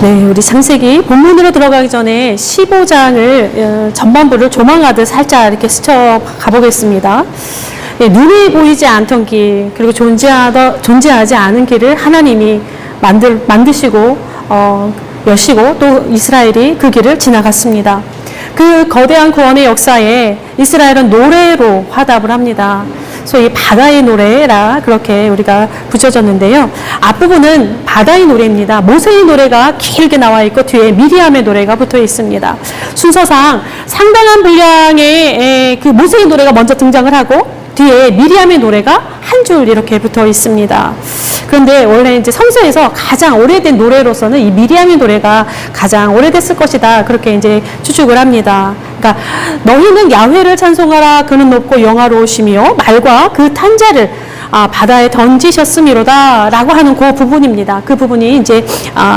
네, 우리 창세기 본문으로 들어가기 전에 15장을 전반부를 조망하듯 살짝 이렇게 스쳐 가보겠습니다. 네, 눈에 보이지 않던 길, 그리고 존재하지 않은 길을 하나님이 만드시고 여시고 또 이스라엘이 그 길을 지나갔습니다. 그 거대한 구원의 역사에 이스라엘은 노래로 화답을 합니다. 소위 바다의 노래라 그렇게 우리가 붙여졌는데요. 앞부분은 바다의 노래입니다. 모세의 노래가 길게 나와 있고 뒤에 미리암의 노래가 붙어 있습니다. 순서상 상당한 분량의 그 모세의 노래가 먼저 등장을 하고 뒤에 미리암의 노래가 한 줄 이렇게 붙어 있습니다. 그런데 원래 이제 성서에서 가장 오래된 노래로서는 이 미리암의 노래가 가장 오래됐을 것이다. 그렇게 이제 추측을 합니다. 그러니까 너희는 야훼를 찬송하라. 그는 높고 영화로우시며 말과 그 탄자를 바다에 던지셨음이로다. 라고 하는 그 부분입니다. 그 부분이 이제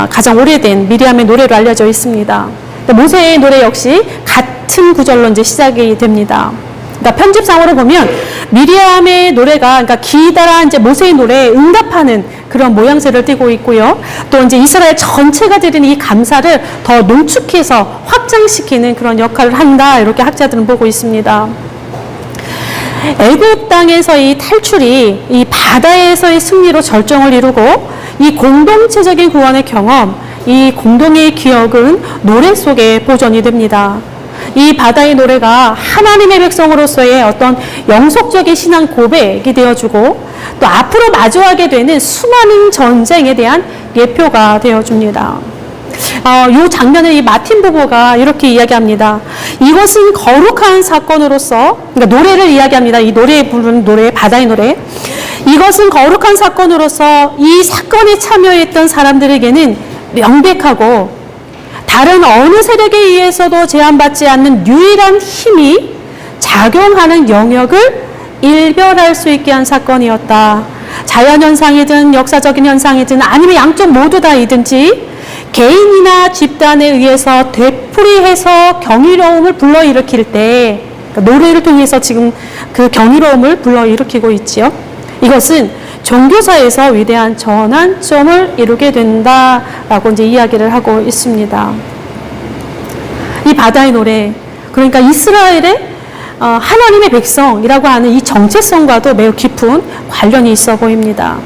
가장 오래된 미리암의 노래로 알려져 있습니다. 모세의 노래 역시 같은 구절로 이제 시작이 됩니다. 그러니까 편집상으로 보면 미리암의 노래가 그러니까 기다란 이제 모세의 노래에 응답하는 그런 모양새를 띠고 있고요. 또 이제 이스라엘 전체가 드리는 이 감사를 더 농축해서 확장시키는 그런 역할을 한다. 이렇게 학자들은 보고 있습니다. 애굽 땅에서의 탈출이 이 바다에서의 승리로 절정을 이루고 이 공동체적인 구원의 경험, 이 공동의 기억은 노래 속에 보존이 됩니다. 이 바다의 노래가 하나님의 백성으로서의 어떤 영속적인 신앙 고백이 되어주고 또 앞으로 마주하게 되는 수많은 전쟁에 대한 예표가 되어줍니다. 이 장면을 이 마틴 부부가 이렇게 이야기합니다. 이것은 거룩한 사건으로서, 그러니까 노래를 이야기합니다. 이 노래에 부르는 노래, 바다의 노래. 이것은 거룩한 사건으로서 이 사건에 참여했던 사람들에게는 명백하고 다른 어느 세력에 의해서도 제한받지 않는 유일한 힘이 작용하는 영역을 일별할 수 있게 한 사건이었다. 자연현상이든 역사적인 현상이든 아니면 양쪽 모두 다이든지 개인이나 집단에 의해서 되풀이해서 경이로움을 불러일으킬 때 그러니까 노래를 통해서 지금 그 경이로움을 불러일으키고 있지요. 이것은 종교사에서 위대한 전환점을 이루게 된다라고 이제 이야기를 하고 있습니다. 이 바다의 노래, 그러니까 이스라엘의 하나님의 백성이라고 하는 이 정체성과도 매우 깊은 관련이 있어 보입니다.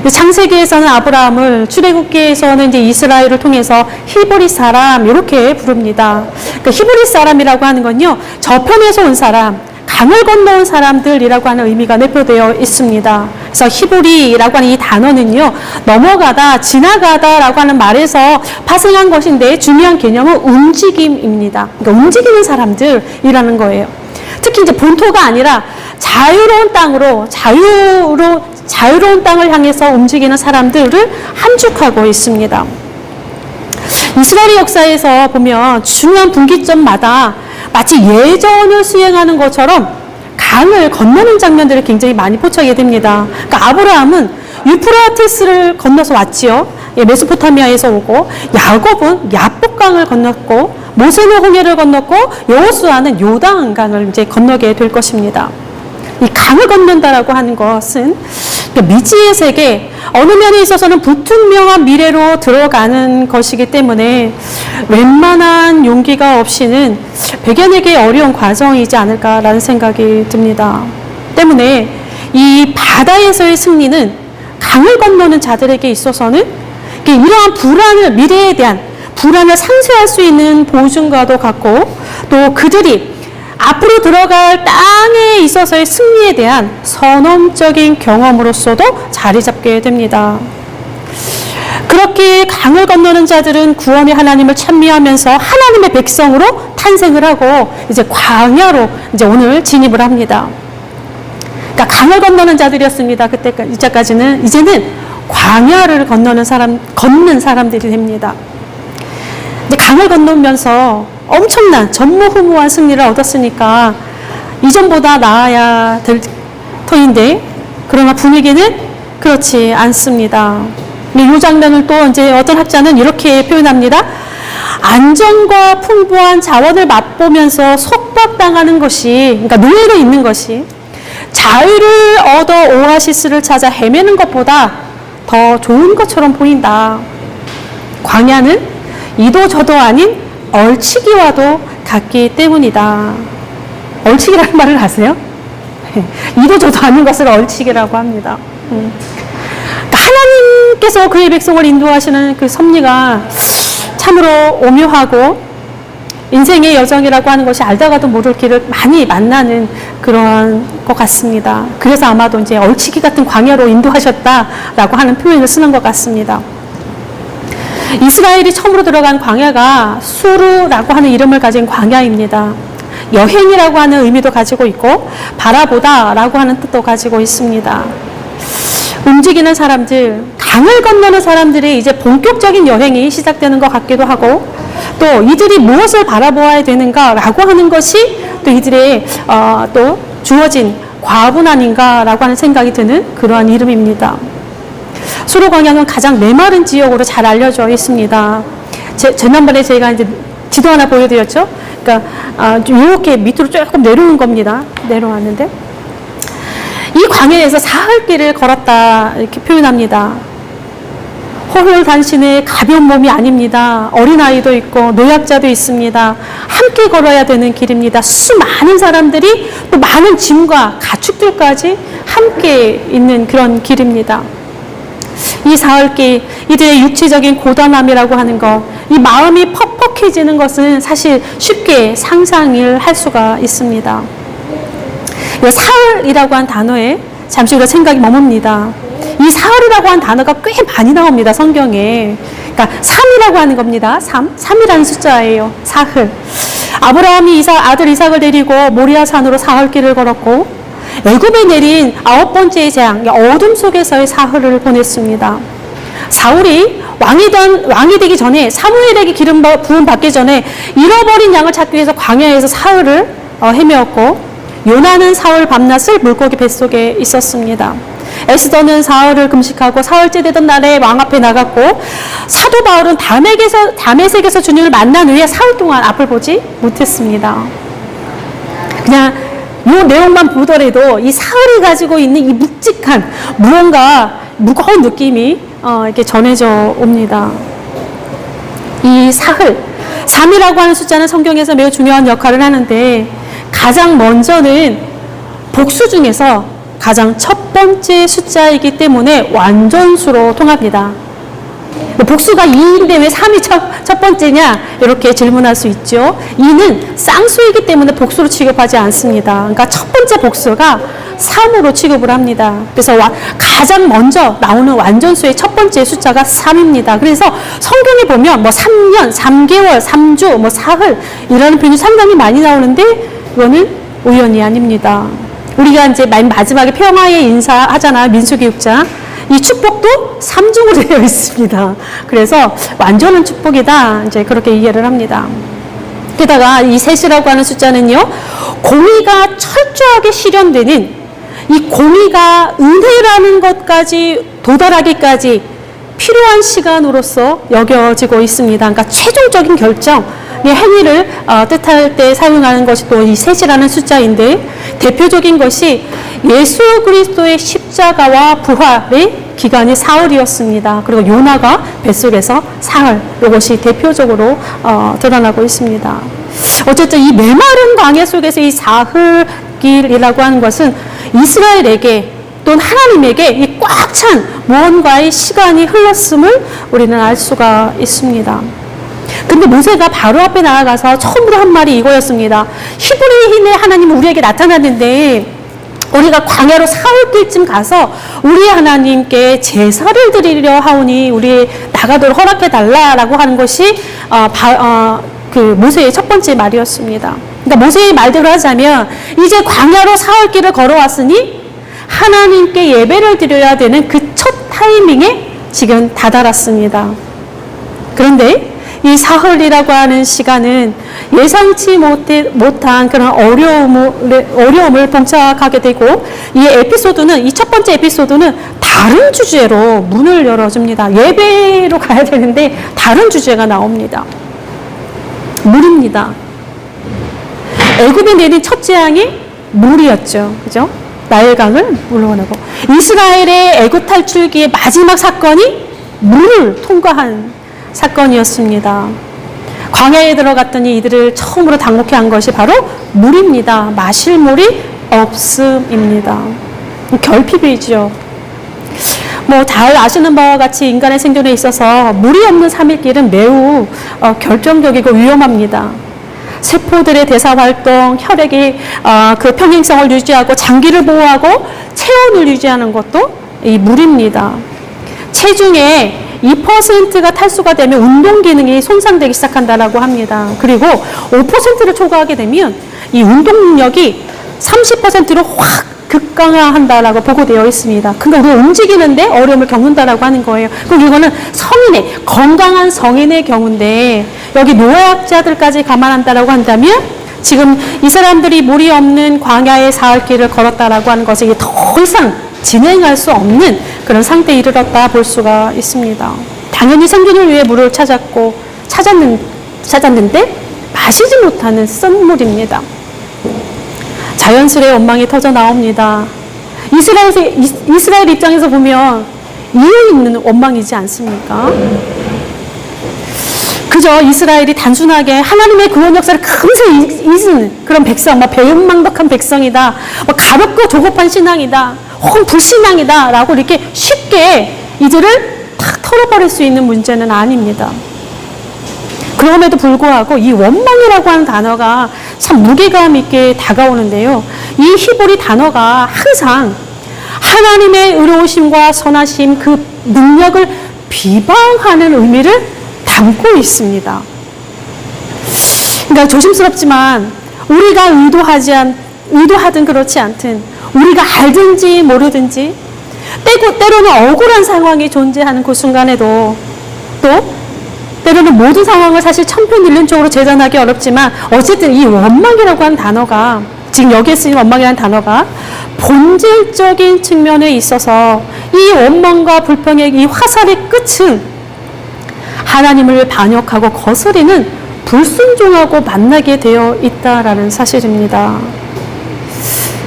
창세기에서는 아브라함을, 출애굽기에서는 이제 이스라엘을 통해서 히브리 사람 이렇게 부릅니다. 그러니까 히브리 사람이라고 하는 건요, 저편에서 온 사람, 강을 건너온 사람들이라고 하는 의미가 내포되어 있습니다. 그래서 히브리라고 하는 이 단어는요, 넘어가다, 지나가다라고 하는 말에서 파생한 것인데 중요한 개념은 움직임입니다. 그러니까 움직이는 사람들이라는 거예요. 특히 이제 본토가 아니라 자유로운 땅으로, 자유로운 땅을 향해서 움직이는 사람들을 함축하고 있습니다. 이스라엘 역사에서 보면 중요한 분기점마다 마치 예전을 수행하는 것처럼 강을 건너는 장면들이 굉장히 많이 포착이 됩니다. 그러니까 아브라함은 유프라테스를 건너서 왔지요. 메소포타미아에서 오고, 야곱은 야복강을 건넜고, 모세는 홍해를 건넜고, 여호수아는 요단강을 이제 건너게 될 것입니다. 이 강을 건넌다라고 하는 것은 미지의 세계, 어느 면에 있어서는 불투명한 미래로 들어가는 것이기 때문에 웬만한 용기가 없이는 배견에게 어려운 과정이지 않을까라는 생각이 듭니다. 때문에 이 바다에서의 승리는 강을 건너는 자들에게 있어서는 이러한 불안을, 미래에 대한 불안을 상쇄할 수 있는 보증과도 같고, 또 그들이 앞으로 들어갈 땅에 있어서의 승리에 대한 선언적인 경험으로서도 자리 잡게 됩니다. 그렇게 강을 건너는 자들은 구원의 하나님을 찬미하면서 하나님의 백성으로 탄생을 하고 이제 광야로 이제 오늘 진입을 합니다. 그러니까 강을 건너는 자들이었습니다. 이제까지는 이제는 광야를 걷는 사람들이 됩니다. 근데 강을 건너면서 엄청난 전무후무한 승리를 얻었으니까 이전보다 나아야 될 터인데, 그러나 분위기는 그렇지 않습니다. 이 장면을 또 이제 어떤 학자는 이렇게 표현합니다. 안정과 풍부한 자원을 맛보면서 속박당하는 것이, 그러니까 노예로 있는 것이 자유를 얻어 오아시스를 찾아 헤매는 것보다 더 좋은 것처럼 보인다. 광야는 이도 저도 아닌 얼치기와도 같기 때문이다. 얼치기라는 말을 아세요? 이도 저도 아닌 것을 얼치기라고 합니다. 하나님께서 그의 백성을 인도하시는 그 섭리가 참으로 오묘하고 인생의 여정이라고 하는 것이 알다가도 모를 길을 많이 만나는 그런 것 같습니다. 그래서 아마도 이제 얼치기 같은 광야로 인도하셨다라고 하는 표현을 쓰는 것 같습니다. 이스라엘이 처음으로 들어간 광야가 수르라고 하는 이름을 가진 광야입니다. 여행이라고 하는 의미도 가지고 있고 바라보다라고 하는 뜻도 가지고 있습니다. 움직이는 사람들, 강을 건너는 사람들이 이제 본격적인 여행이 시작되는 것 같기도 하고 또 이들이 무엇을 바라보아야 되는가라고 하는 것이 또 이들의 또 주어진 과분 아닌가라고 하는 생각이 드는 그러한 이름입니다. 수르 광야는 가장 메마른 지역으로 잘 알려져 있습니다. 지난번에 제가 이제 지도 하나 보여드렸죠. 그러니까 이렇게 밑으로 조금 내려온 겁니다. 내려왔는데 이 광야에서 사흘길을 걸었다 이렇게 표현합니다. 홀홀단신의 가벼운 몸이 아닙니다. 어린아이도 있고 노약자도 있습니다. 함께 걸어야 되는 길입니다. 수많은 사람들이 또 많은 짐과 가축들까지 함께 있는 그런 길입니다. 이 사흘길, 이들의 육체적인 고단함이라고 하는 것, 이 마음이 퍽퍽해지는 것은 사실 쉽게 상상을 할 수가 있습니다. 이 사흘이라고 한 단어에 잠시 우리가 생각이 머뭅니다. 이 사흘이라고 한 단어가 꽤 많이 나옵니다, 성경에. 그러니까 3이라고 하는 겁니다. 3이라는 숫자예요. 사흘. 아브라함이 아들 이삭을 데리고 모리아 산으로 사흘길을 걸었고 애굽에 내린 9번째의 재앙, 어둠 속에서의 사흘을 보냈습니다. 사울이 왕이 되기 전에 사무엘에게 기름 부음 받기 전에 잃어버린 양을 찾기 위해서 광야에서 사흘을 헤매었고 요나는 사흘 밤낮을 물고기 뱃속에 있었습니다. 에스더는 사흘을 금식하고 사흘째 되던 날에 왕 앞에 나갔고 사도 바울은 다메섹에서 주님을 만난 후에 사흘 동안 앞을 보지 못했습니다. 그냥 이 내용만 보더라도 이 사흘이 가지고 있는 이 묵직한 무언가 무거운 느낌이 이렇게 전해져 옵니다. 이 사흘, 3이라고 하는 숫자는 성경에서 매우 중요한 역할을 하는데 가장 먼저는 복수 중에서 가장 첫 번째 숫자이기 때문에 완전수로 통합니다. 복수가 2인데 왜 3이 첫 번째냐? 이렇게 질문할 수 있죠. 2는 쌍수이기 때문에 복수로 취급하지 않습니다. 그러니까 첫 번째 복수가 3으로 취급을 합니다. 그래서 가장 먼저 나오는 완전수의 첫 번째 숫자가 3입니다. 그래서 성경에 보면 뭐 3년, 3개월, 3주, 뭐 사흘 이라는 표현이 상당히 많이 나오는데 이거는 우연이 아닙니다. 우리가 이제 맨 마지막에 평화의 인사하잖아요. 민수기 6장. 이 축복도 3중으로 되어 있습니다. 그래서 완전한 축복이다. 이제 그렇게 이해를 합니다. 게다가 이 셋이라고 하는 숫자는요, 공의가 철저하게 실현되는 이 공의가 은혜라는 것까지 도달하기까지 필요한 시간으로서 여겨지고 있습니다. 그러니까 최종적인 결정, 행위를 뜻할 때 사용하는 것이 또 이 셋이라는 숫자인데 대표적인 것이 예수 그리스도의 십자가와 부활의 기간이 사흘이었습니다. 그리고 요나가 뱃속에서 사흘, 이것이 대표적으로 드러나고 있습니다. 어쨌든 이 메마른 광야 속에서 이 사흘길이라고 하는 것은 이스라엘에게 또는 하나님에게 이 꽉 찬 무언가의 시간이 흘렀음을 우리는 알 수가 있습니다. 근데 모세가 바로 앞에 나아가서 처음으로 한 말이 이거였습니다. 히브리인의 하나님은 우리에게 나타났는데 우리가 광야로 사흘길쯤 가서 우리 하나님께 제사를 드리려 하오니 우리 나가도록 허락해달라라고 하는 것이 그 모세의 첫 번째 말이었습니다. 그러니까 모세의 말대로 하자면 이제 광야로 사흘길을 걸어왔으니 하나님께 예배를 드려야 되는 그 첫 타이밍에 지금 다다랐습니다. 그런데 이 사흘이라고 하는 시간은 예상치 못한 그런 어려움을 봉착하게 되고 이 첫 번째 에피소드는 다른 주제로 문을 열어줍니다. 예배로 가야 되는데 다른 주제가 나옵니다. 물입니다. 애굽에 내린 첫 재앙이 물이었죠. 그죠? 나일강을 물러내고 이스라엘의 애굽 탈출기의 마지막 사건이 물을 통과한 사건이었습니다. 광야에 들어갔더니 이들을 처음으로 당혹해 한 것이 바로 물입니다. 마실 물이 없음입니다. 결핍이죠. 잘 아시는 바와 같이 인간의 생존에 있어서 물이 없는 3일 길은 매우 결정적이고 위험합니다. 세포들의 대사활동, 혈액이 그 평행성을 유지하고 장기를 보호하고 체온을 유지하는 것도 이 물입니다. 체중의 2%가 탈수가 되면 운동 기능이 손상되기 시작한다라고 합니다. 그리고 5%를 초과하게 되면 이 운동 능력이 30%로 확 극강화한다라고 보고되어 있습니다. 그러니까 우리가 움직이는데 어려움을 겪는다라고 하는 거예요. 그럼 이거는 성인의, 건강한 성인의 경우인데 여기 노약자들까지 감안한다라고 한다면 지금 이 사람들이 물이 없는 광야의 사흘길을 걸었다라고 하는 것이 더 이상 진행할 수 없는 그런 상태에 이르렀다 볼 수가 있습니다. 당연히 생존을 위해 물을 찾았는데 마시지 못하는 쓴물입니다. 자연스레 원망이 터져 나옵니다. 이스라엘 입장에서 보면 이유 있는 원망이지 않습니까? 그저 이스라엘이 단순하게 하나님의 구원 역사를 금세 잊은 그런 백성, 배은망덕한 백성이다, 가볍고 조급한 신앙이다, 혹은 불신앙이다 라고 이렇게 쉽게 이들을 탁 털어버릴 수 있는 문제는 아닙니다. 그럼에도 불구하고 이 원망이라고 하는 단어가 참 무게감 있게 다가오는데요. 이 히브리 단어가 항상 하나님의 의로우심과 선하심, 그 능력을 비방하는 의미를 담고 있습니다. 그러니까 조심스럽지만 우리가 의도하든 그렇지 않든 우리가 알든지 모르든지 때로는 억울한 상황이 존재하는 그 순간에도 또 때로는 모든 상황을 사실 천편일률적으로 재단하기 어렵지만 어쨌든 이 원망이라고 하는 단어가 지금 여기에 쓰인 원망이라는 단어가 본질적인 측면에 있어서 이 원망과 불평의 이 화살의 끝은 하나님을 반역하고 거스리는 불순종하고 만나게 되어 있다라는 사실입니다.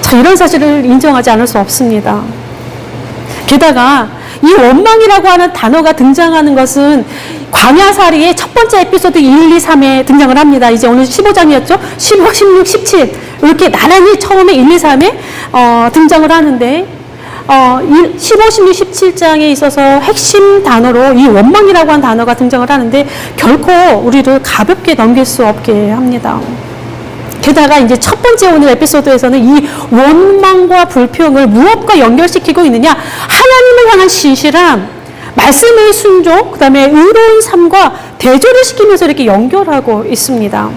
자, 이런 사실을 인정하지 않을 수 없습니다. 게다가 이 원망이라고 하는 단어가 등장하는 것은 광야살이의 첫 번째 에피소드 1, 2, 3에 등장을 합니다. 이제 오늘 15장이었죠? 15, 16, 17 이렇게 나란히 처음에 1, 2, 3에 등장을 하는데 15, 16, 17장에 있어서 핵심 단어로 이 원망이라고 하는 단어가 등장을 하는데 결코 우리를 가볍게 넘길 수 없게 합니다. 게다가 이제 첫 번째 오늘 에피소드에서는 이 원망과 불평을 무엇과 연결시키고 있느냐? 하나님을 향한 신실함, 말씀의 순종, 그 다음에 의로운 삶과 대조를 시키면서 이렇게 연결하고 있습니다.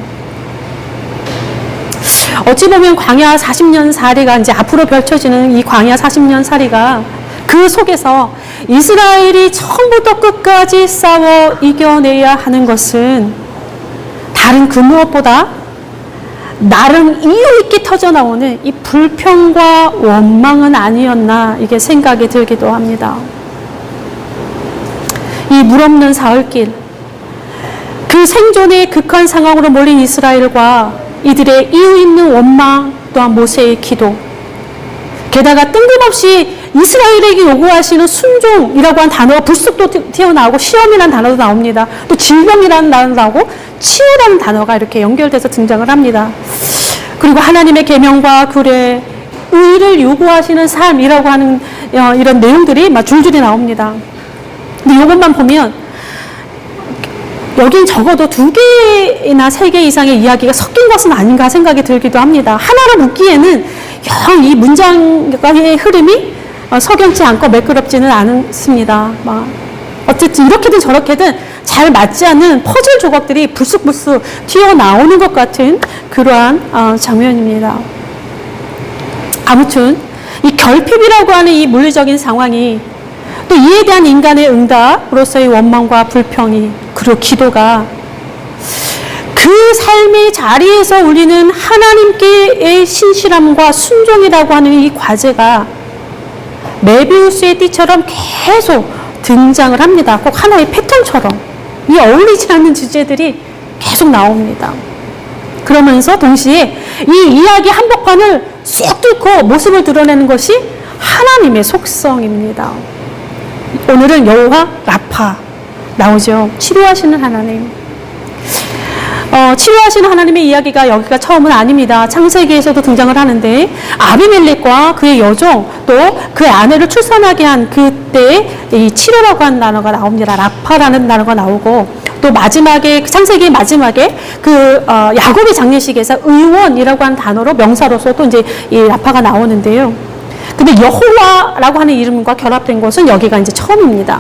어찌 보면 광야 40년 살이가 이제 앞으로 펼쳐지는 이 광야 40년 살이가 그 속에서 이스라엘이 처음부터 끝까지 싸워 이겨내야 하는 것은 다른 그 무엇보다 나름 이유 있게 터져 나오는 이 불평과 원망은 아니었나 이게 생각이 들기도 합니다. 이 물 없는 사흘길, 그 생존의 극한 상황으로 몰린 이스라엘과 이들의 이유 있는 원망 또한 모세의 기도, 게다가 뜬금없이 이스라엘에게 요구하시는 순종이라고 한 단어가 불쑥 또 튀어나오고 시험이라는 단어도 나옵니다. 또 질병이라는 단어도 나오고 치유라는 단어가 이렇게 연결돼서 등장을 합니다. 그리고 하나님의 계명과 규례, 의를 요구하시는 삶이라고 하는 이런 내용들이 막 줄줄이 나옵니다. 근데 이것만 보면 여긴 적어도 2개나 3개 이상의 이야기가 섞인 것은 아닌가 생각이 들기도 합니다. 하나로 묶기에는 영 이 문장의 흐름이 석연치 않고 매끄럽지는 않습니다. 어쨌든 이렇게든 저렇게든 잘 맞지 않는 퍼즐 조각들이 불쑥불쑥 튀어나오는 것 같은 그러한 장면입니다. 아무튼 이 결핍이라고 하는 이 물리적인 상황이 또 이에 대한 인간의 응답으로서의 원망과 불평이 그리고 기도가 그 삶의 자리에서 우리는 하나님께의 신실함과 순종이라고 하는 이 과제가 메비우스의 띠처럼 계속 등장을 합니다. 꼭 하나의 패턴처럼 이 어울리지 않는 주제들이 계속 나옵니다. 그러면서 동시에 이 이야기 한복판을 쏙 뚫고 모습을 드러내는 것이 하나님의 속성입니다. 오늘은 여호와 라파, 나오죠. 치료하시는 하나님. 치료하시는 하나님의 이야기가 여기가 처음은 아닙니다. 창세기에서도 등장을 하는데 아비멜렉과 그의 여종 또 그 아내를 출산하게 한 그때 이 치료라고 하는 단어가 나옵니다. 라파라는 단어가 나오고 또 마지막에 창세기 마지막에 야곱의 장례식에서 의원이라고 하는 단어로 명사로서 또 이제 이 라파가 나오는데요. 근데 여호와라고 하는 이름과 결합된 것은 여기가 이제 처음입니다.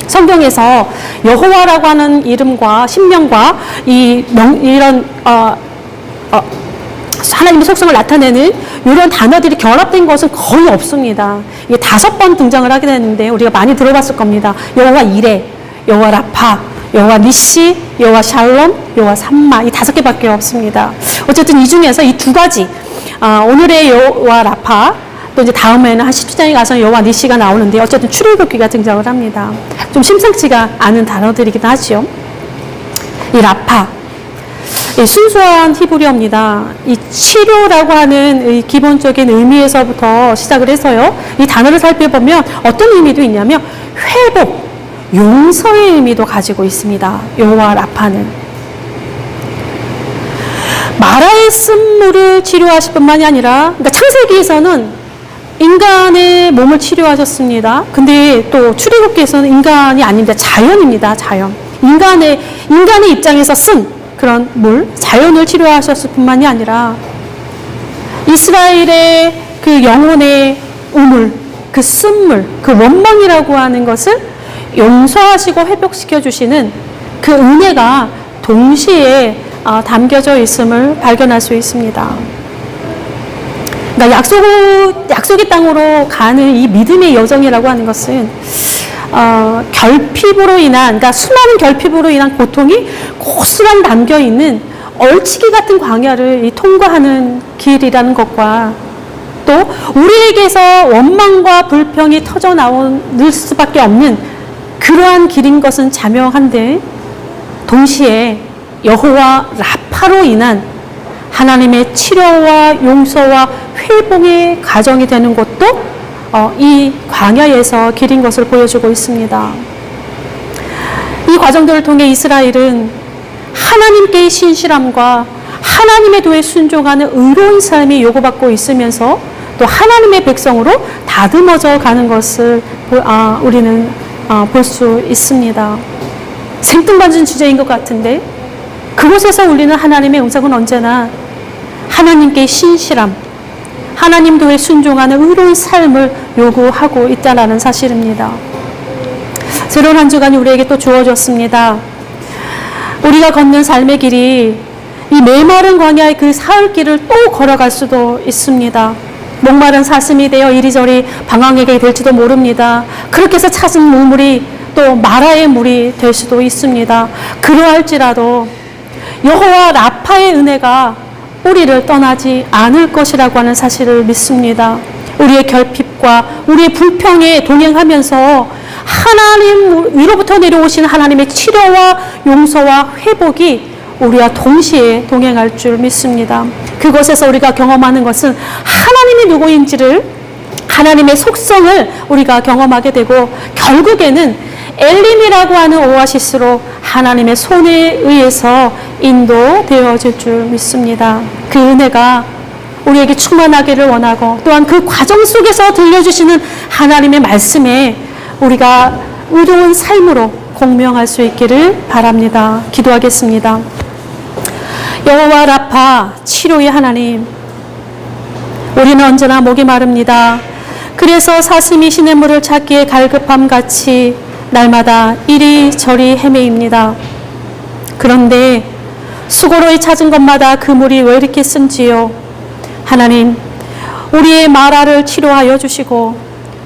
성경에서 여호와라고 하는 이름과 신명과 이런 하나님의 속성을 나타내는 이런 단어들이 결합된 것은 거의 없습니다. 이게 5번 등장을 하게 되는데 우리가 많이 들어봤을 겁니다. 여호와 이레, 여호와 라파, 여호와 니시, 여호와 샬롬, 여호와 삼마 이 5개밖에 없습니다. 어쨌든 이 중에서 이 2가지 오늘의 여호와 라파 또 이제 다음에는 한 17장에 가서 여호와 니시가 나오는데 어쨌든 출애굽기가 등장을 합니다. 좀 심상치가 않은 단어들이긴 하죠. 이 라파, 이 순수한 히브리어입니다. 이 치료라고 하는 이 기본적인 의미에서부터 시작을 해서요. 이 단어를 살펴보면 어떤 의미도 있냐면 회복, 용서의 의미도 가지고 있습니다. 여호와 라파는. 마라의 쓴물을 치료하실 뿐만이 아니라 그러니까 창세기에서는 인간의 몸을 치료하셨습니다. 근데 또 출애굽기에서는 인간이 아닙니다. 자연입니다. 자연. 인간의 입장에서 쓴 그런 물, 자연을 치료하셨을 뿐만이 아니라 이스라엘의 그 영혼의 우물, 그 쓴물, 그 원망이라고 하는 것을 용서하시고 회복시켜 주시는 그 은혜가 동시에 담겨져 있음을 발견할 수 있습니다. 그러니까 약속의 땅으로 가는 이 믿음의 여정이라고 하는 것은 결핍으로 인한, 그러니까 수많은 결핍으로 인한 고통이 고스란히 담겨 있는 얼치기 같은 광야를 통과하는 길이라는 것과 또 우리에게서 원망과 불평이 터져 나올 수밖에 없는 그러한 길인 것은 자명한데 동시에 여호와 라파로 인한 하나님의 치료와 용서와 회복의 과정이 되는 것도 이 광야에서 길인 것을 보여주고 있습니다. 이 과정들을 통해 이스라엘은 하나님께의 신실함과 하나님의 도에 순종하는 의로운 삶이 요구받고 있으면서 또 하나님의 백성으로 다듬어져 가는 것을 우리는 볼 수 있습니다. 생뚱맞은 주제인 것 같은데 그곳에서 울리는 하나님의 음성은 언제나 하나님께 신실함, 하나님 도에 순종하는 의로운 삶을 요구하고 있다는 사실입니다. 새로운 한 주간이 우리에게 또 주어졌습니다. 우리가 걷는 삶의 길이 이 메마른 광야의 그 사흘길을 또 걸어갈 수도 있습니다. 목마른 사슴이 되어 이리저리 방황하게 될지도 모릅니다. 그렇게 해서 찾은 우물이 또 마라의 물이 될 수도 있습니다. 그러할지라도 여호와 라파의 은혜가 우리를 떠나지 않을 것이라고 하는 사실을 믿습니다. 우리의 결핍과 우리의 불평에 동행하면서 하나님 위로부터 내려오신 하나님의 치료와 용서와 회복이 우리와 동시에 동행할 줄 믿습니다. 그곳에서 우리가 경험하는 것은 하나님이 누구인지를, 하나님의 속성을 우리가 경험하게 되고 결국에는 엘림이라고 하는 오아시스로 하나님의 손에 의해서 인도되어질 줄 믿습니다. 그 은혜가 우리에게 충만하기를 원하고 또한 그 과정 속에서 들려주시는 하나님의 말씀에 우리가 의로운 삶으로 공명할 수 있기를 바랍니다. 기도하겠습니다. 여호와 라파, 치료의 하나님, 우리는 언제나 목이 마릅니다. 그래서 사슴이 시냇물을 찾기에 갈급함같이 날마다 이리저리 헤매입니다. 그런데 수고로이 찾은 것마다 그 물이 왜 이렇게 쓴지요? 하나님, 우리의 마라를 치료하여 주시고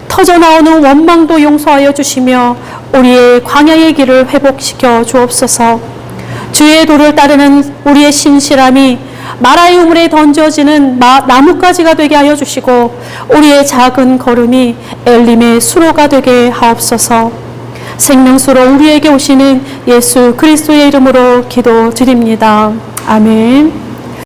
터져나오는 원망도 용서하여 주시며 우리의 광야의 길을 회복시켜 주옵소서. 주의 도를 따르는 우리의 신실함이 마라의 우물에 던져지는 나뭇가지가 되게 하여 주시고 우리의 작은 걸음이 엘림의 수로가 되게 하옵소서. 생명수로 우리에게 오시는 예수 그리스도의 이름으로 기도드립니다. 아멘.